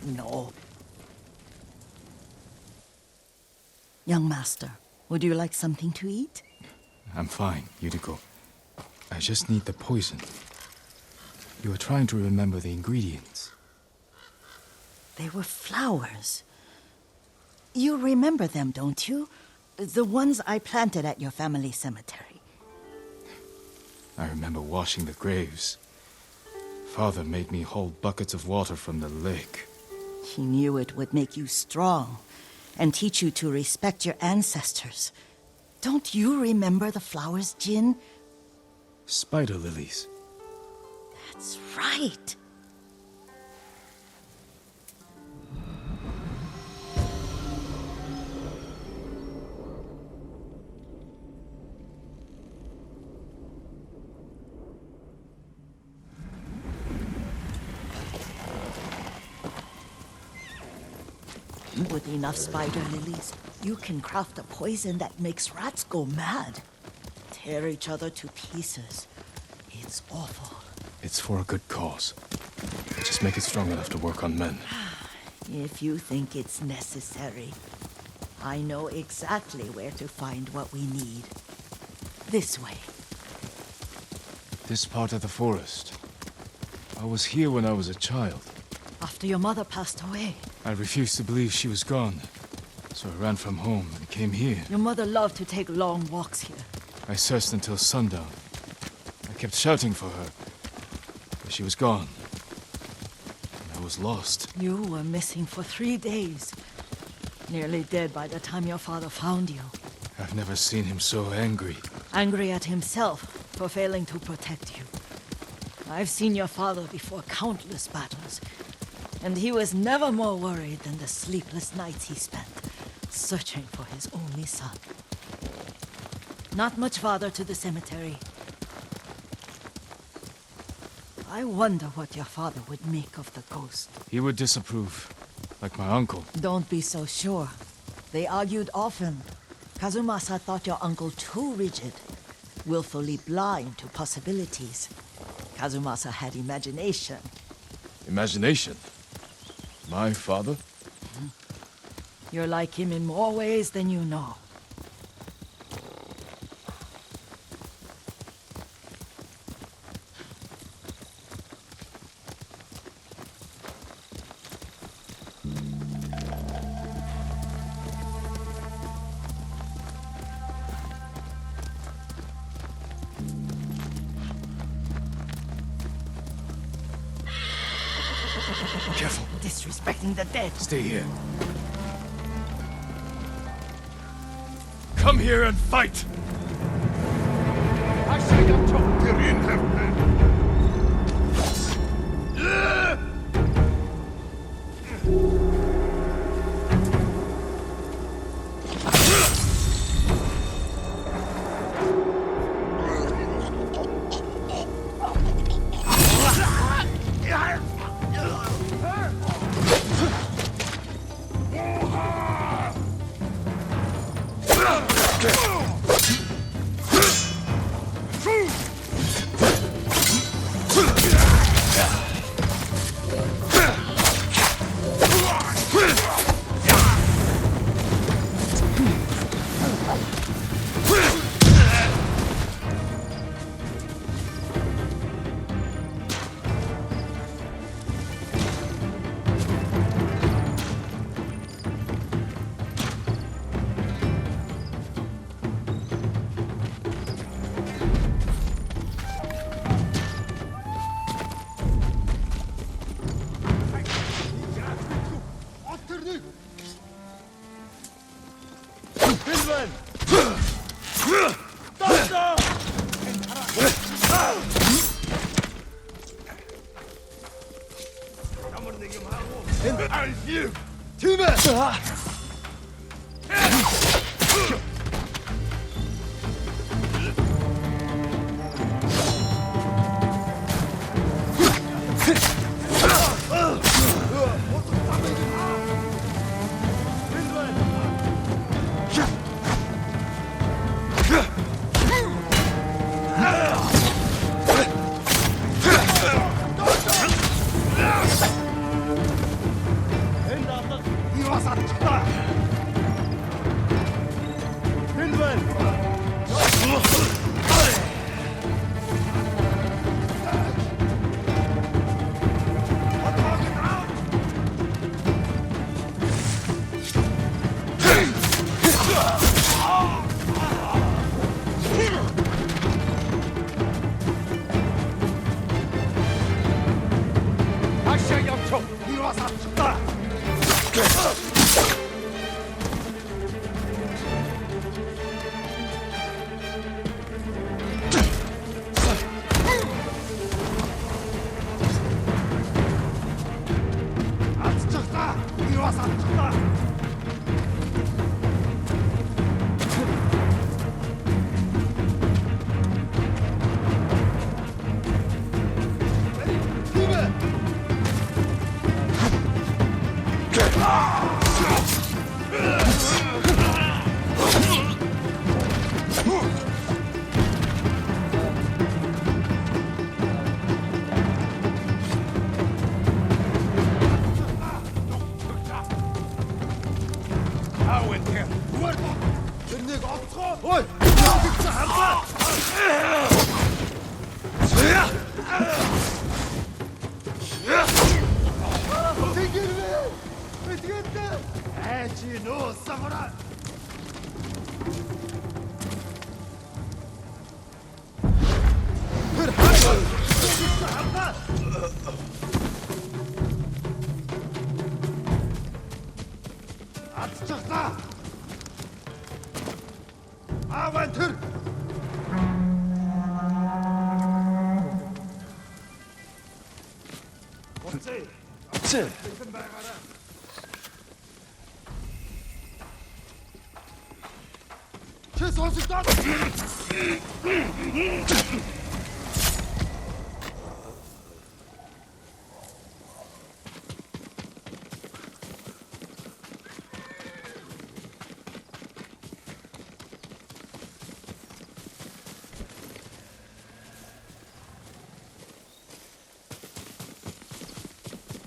No. Young master, would you like something to eat? I'm fine, Yuriko. I just need the poison. You were trying to remember the ingredients. They were flowers. You remember them, don't you? The ones I planted at your family cemetery. I remember washing the graves. Father made me hold buckets of water from the lake. He knew it would make you strong and teach you to respect your ancestors. Don't you remember the flowers, Jin? Spider lilies. That's right. With enough spider lilies, you can craft a poison that makes rats go mad. Tear each other to pieces. It's awful. It's for a good cause. Just make it strong enough to work on men. If you think it's necessary, I know exactly where to find what we need. This way. This part of the forest. I was here when I was a child. After your mother passed away. I refused to believe she was gone. So I ran from home and came here. Your mother loved to take long walks here. I searched until sundown. I kept shouting for her. But she was gone. And I was lost. You were missing for 3 days. Nearly dead by the time your father found you. I've never seen him so angry. Angry at himself for failing to protect you. I've seen your father before countless battles. And he was never more worried than the sleepless nights he spent searching for his only son. Not much farther to the cemetery. I wonder what your father would make of the ghost. He would disapprove, like my uncle. Don't be so sure. They argued often. Kazumasa thought your uncle too rigid, willfully blind to possibilities. Kazumasa had imagination. Imagination? My father? You're like him in more ways than you know. Careful. Disrespecting the dead. Stay here. Come here and fight! I say I'm Tyrion have 사냥총 이리 와서 죽다. 죽다. 이리 와서 죽다.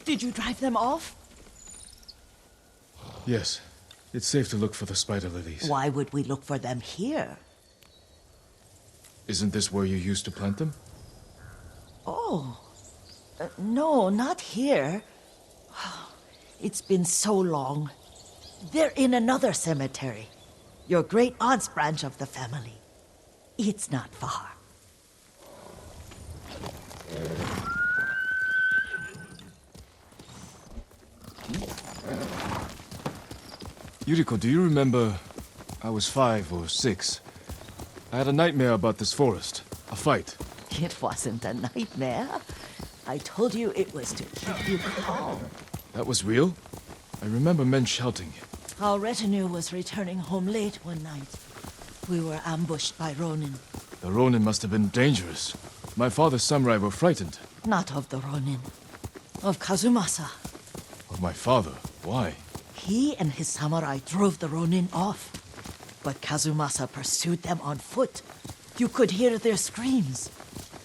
Did you drive them off? Yes. It's safe to look for the spider lilies. Why would we look for them here? Isn't this where you used to plant them? Oh. No, not here. It's been so long. They're in another cemetery. Your great-aunt's branch of the family. It's not far. Yuriko, do you remember? I was 5 or 6. I had a nightmare about this forest. A fight. It wasn't a nightmare. I told you it was to keep you calm. That was real? I remember men shouting. Our retinue was returning home late one night. We were ambushed by Ronin. The Ronin must have been dangerous. My father's samurai were frightened. Not of the Ronin. Of Kazumasa. Of my father? Why? He and his samurai drove the Ronin off. But Kazumasa pursued them on foot. You could hear their screams.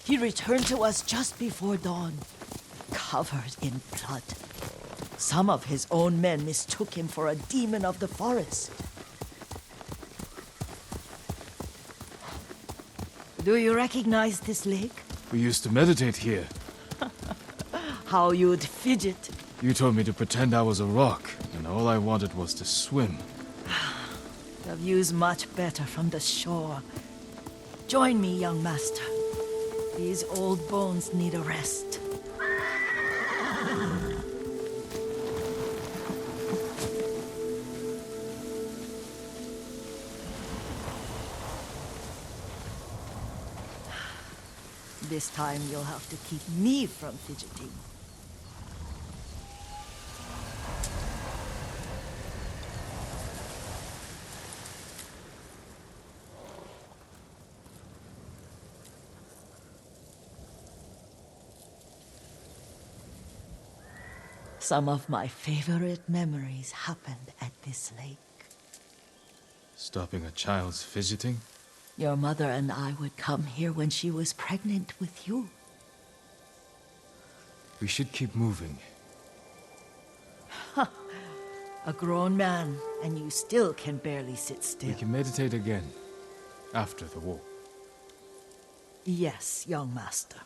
He returned to us just before dawn, covered in blood. Some of his own men mistook him for a demon of the forest. Do you recognize this lake? We used to meditate here. How you'd fidget. You told me to pretend I was a rock, and all I wanted was to swim. The view's much better from the shore. Join me, young master. These old bones need a rest. This time you'll have to keep me from fidgeting. Some of my favorite memories happened at this lake. Stopping a child's fidgeting? Your mother and I would come here when she was pregnant with you. We should keep moving. A grown man, and you still can barely sit still. We can meditate again, after the war. Yes, young master.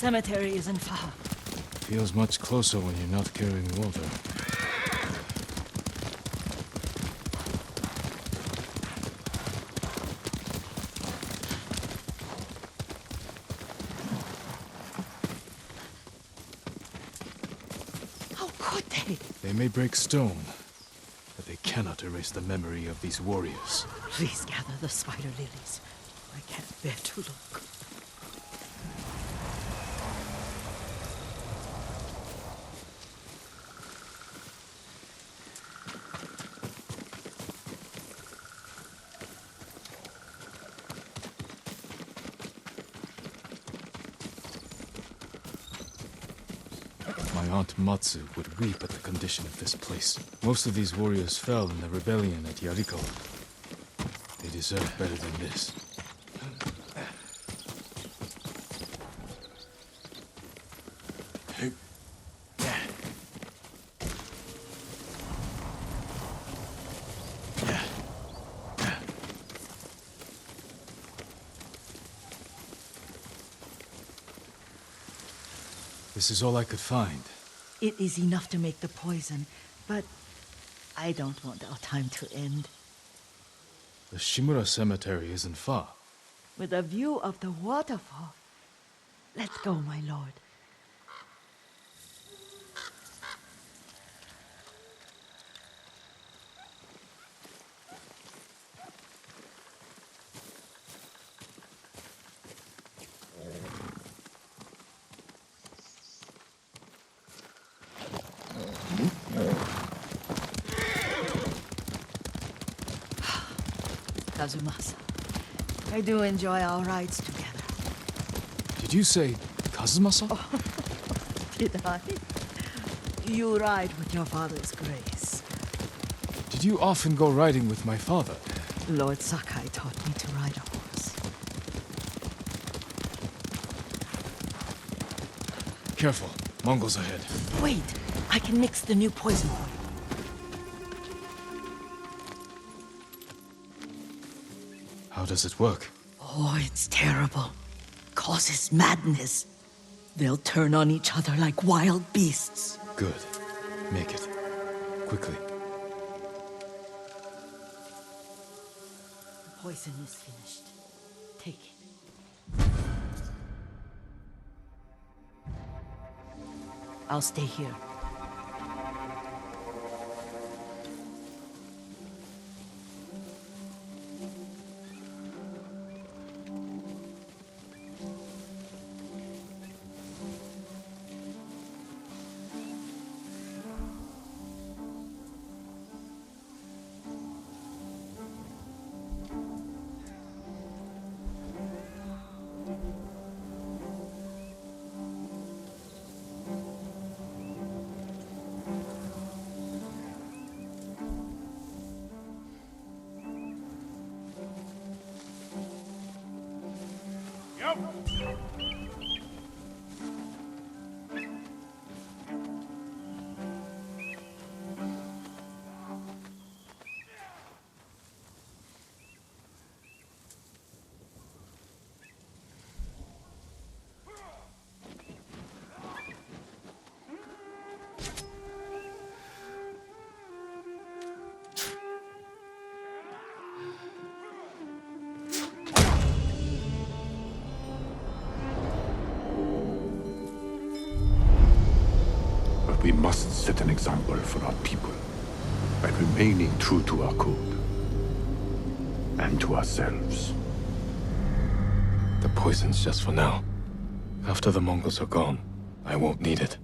cemetery isn't far. Feels much closer when you're not carrying water. How could they? They may break stone, but they cannot erase the memory of these warriors. Please gather the spider lilies. I can't bear to look. My Aunt Matsu would weep at the condition of this place. Most of these warriors fell in the rebellion at Yariko. They deserve better than this. This is all I could find. It is enough to make the poison, but I don't want our time to end. The Shimura Cemetery isn't far. With a view of the waterfall. Let's go, my lord. Kazumasa, I do enjoy our rides together. Did you say Kazumasa? Did I? You ride with your father's grace. Did you often go riding with my father? Lord Sakai taught me to ride a horse. Careful, Mongols ahead. Wait, I can mix the new poison for you. How does it work? Oh, it's terrible. Causes madness. They'll turn on each other like wild beasts. Good. Make it. Quickly. The poison is finished. Take it. I'll stay here. We must set an example for our people by remaining true to our code and to ourselves. The poison's just for now. After the Mongols are gone, I won't need it.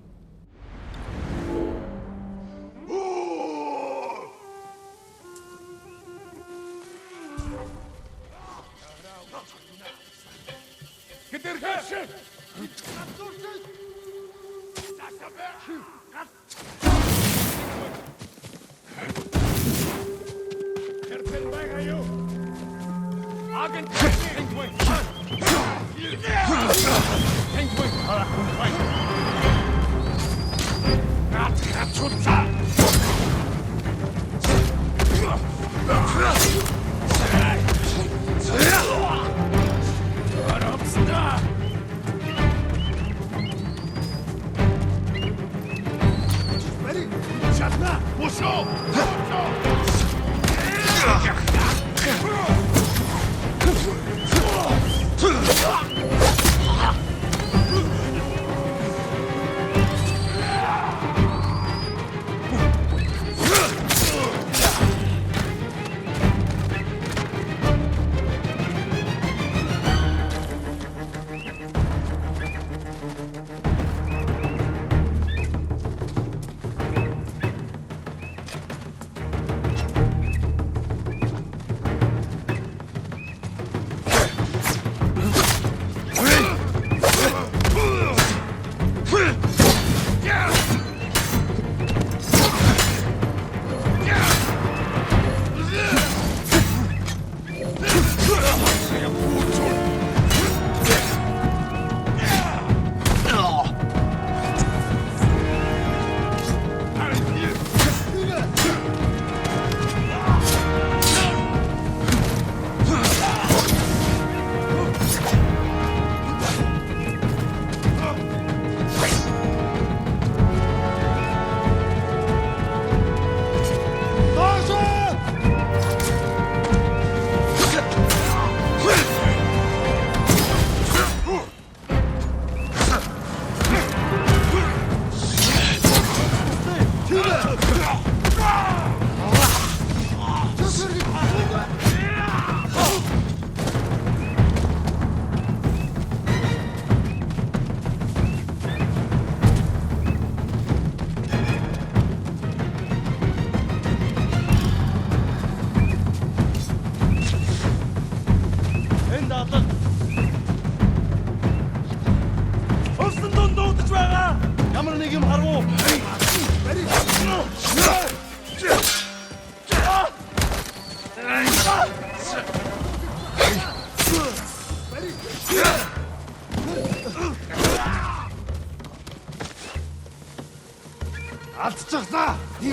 Алдчихлаа. Би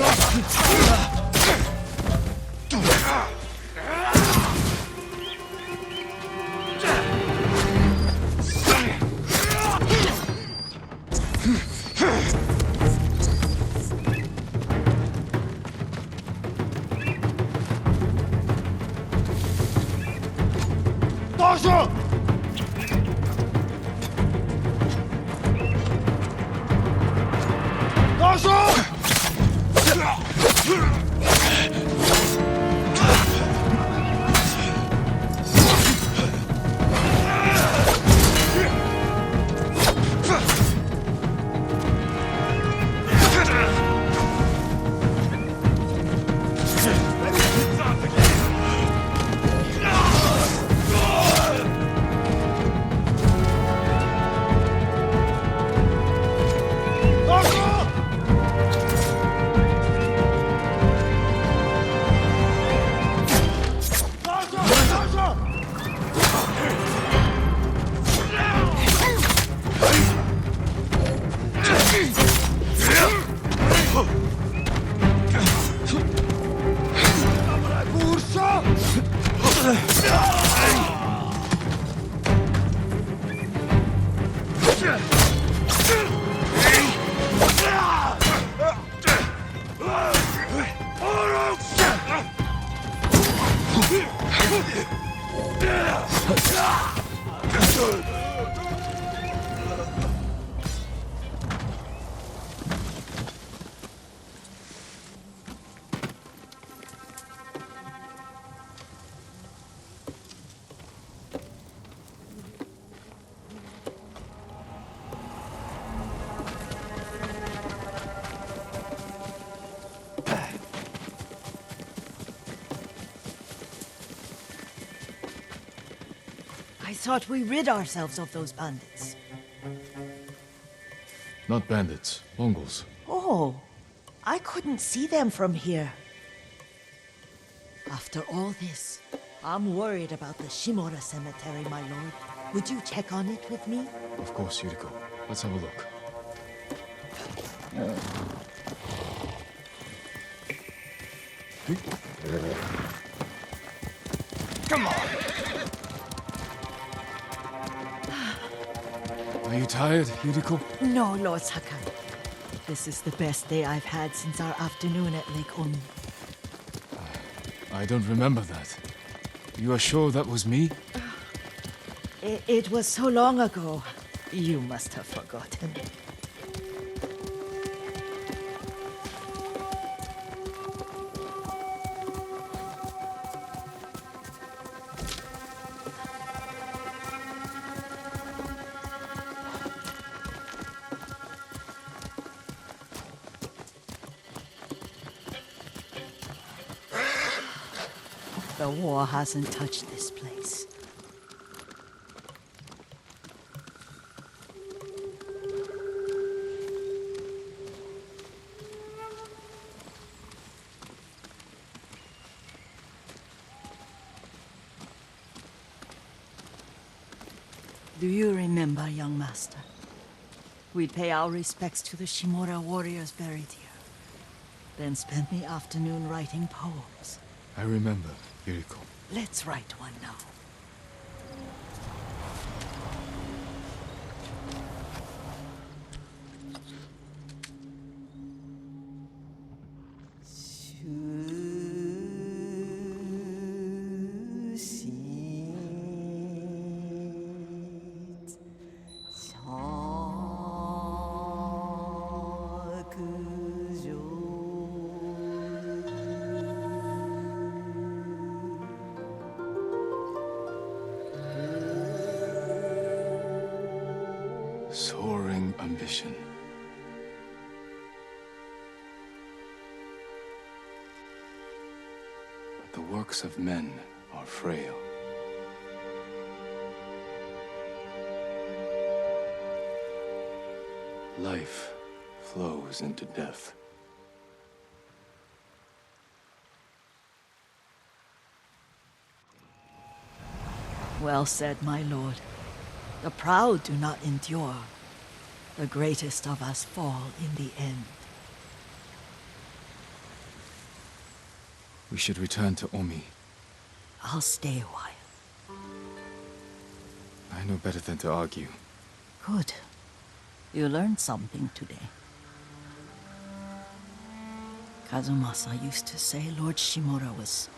Доошо! Доошо! I thought we rid ourselves of those bandits. Not bandits, Mongols. Oh, I couldn't see them from here. After all this, I'm worried about the Shimura cemetery, my lord. Would you check on it with me? Of course, Yuriko. Let's have a look. Come on. Are you tired, Yuriko? No, Lord Sakai. This is the best day I've had since our afternoon at Lake Oni. I don't remember that. You are sure that was me? It was so long ago. You must have forgotten. The war hasn't touched this place. Do you remember, young master? We'd pay our respects to the Shimura warriors buried here, then spend the afternoon writing poems. I remember, Yuriko. Let's write one now. Soaring ambition. But the works of men are frail. Life flows into death. Well said, my lord. The proud do not endure. The greatest of us fall in the end. We should return to Omi. I'll stay a while. I know better than to argue. Good. You learned something today. Kazumasa used to say Lord Shimura was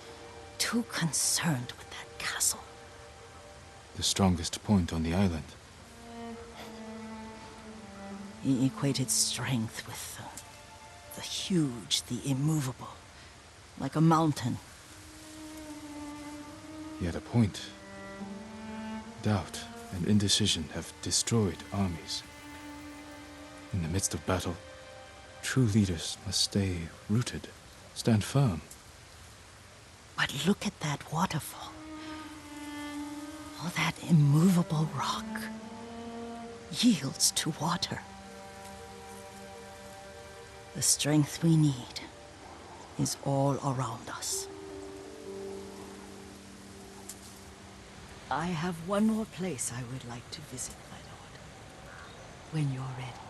too concerned with that castle. The strongest point on the island. He equated strength with the huge, the immovable, like a mountain. He had a point. Doubt and indecision have destroyed armies. In the midst of battle, true leaders must stay rooted, stand firm. But look at that waterfall. All that immovable rock yields to water. The strength we need is all around us. I have one more place I would like to visit, my lord. When you're ready.